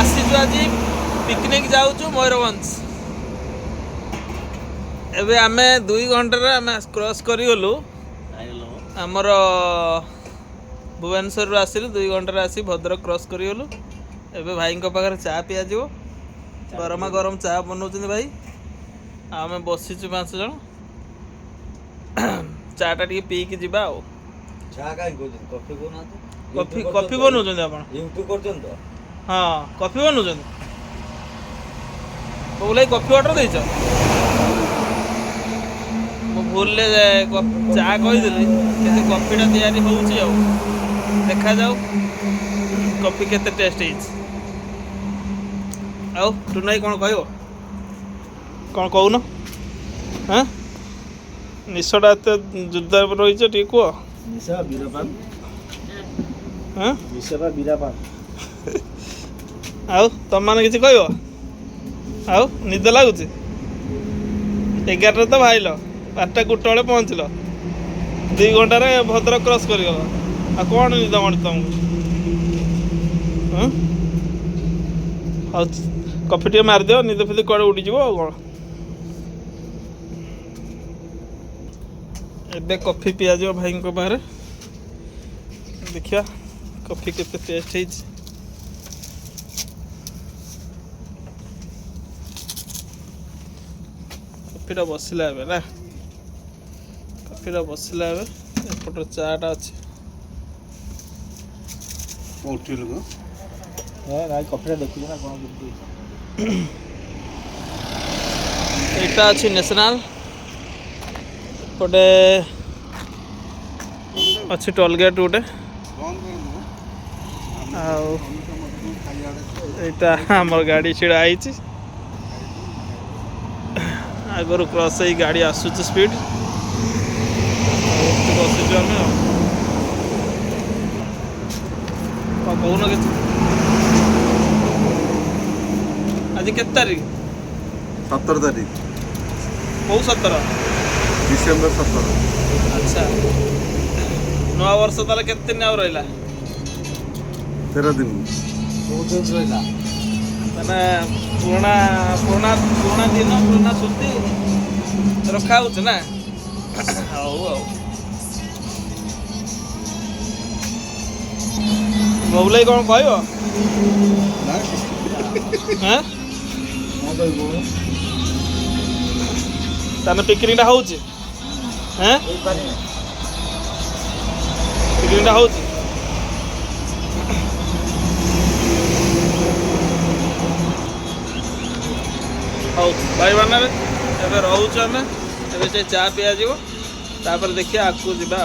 आसीचु आज पिकनिक जाऊचु मयूरभंज। एबे आमे 2 घंटा आमे क्रॉस करिगलु आमर भुवनेश्वर आसिलु 2 घंटा आसी भद्रक क्रॉस करिगलु। एबे भाई पाखे चा पिया जीवो गरमा गरम चा बनाउछन भाई। आमे बसिचु 5 जन चाटा टी पी के जीवा आ चा काई कोजन कॉफी कोना कॉफी कॉफी बनाउछन आपण यूट्यूब करछन तो हां कॉफी बनाउछन बोले कॉफी ऑर्डर देछ मो भूल ले चा कहि देली केते कॉफीटा तयारी होउची आ देखा जाऊ कॉफी केते टेस्ट हिच आउ टुनाई कोन कहयो कोन कहून हां निशटा एते जोरदार रहिछ ठीक को निशा बीरापान हां निशा बीरापान आउ तुम माने किछि कहयो आउ निद लागुଛି 11 तो भाईल 8टा गुटले पहुँचल 2 घंटा रे भद्रक क्रॉस करिगल आ कोन निद मार तुमको हां आउ कॉफी टे मार दियो निद फिद कोड़े उडी जीवो कोन एबे कॉफी पिया जो भाई को बाहर देखिया कॉफी केते टेस्ट है। कॉफीटा बसला है ना कॉफीटा बसला है एपट चाटा अच्छे उठिल को ए भाई कॉफीटा देखु ना कोन एटा अछि नेशनल पटे अच्छी टोल गेट गोटे आमर गाड़ी छिड़ा आई आगर क्रॉस ही गाड़ी आसूच स्पीड बस आम कौन के आज के तारीख 17 तारीख कौ 17 डिसेंबर 17 अच्छा नवा वर्ष ताले केते दिन आउ रहिला 13 दिन बहुत दिन रहिला माने पुराना पुराना पुराना दिन पुराना सुती रखा होछ ना हाउ बबुलाई कोन कहयो ना हैं कोन कहबो ताने पिकनिकटा होउची हैं पिकनिकटा होउची हौ भाई बना रे एबे रहउछ हमें एबे चा पिया जीवो तापर देखिया आकु जीवा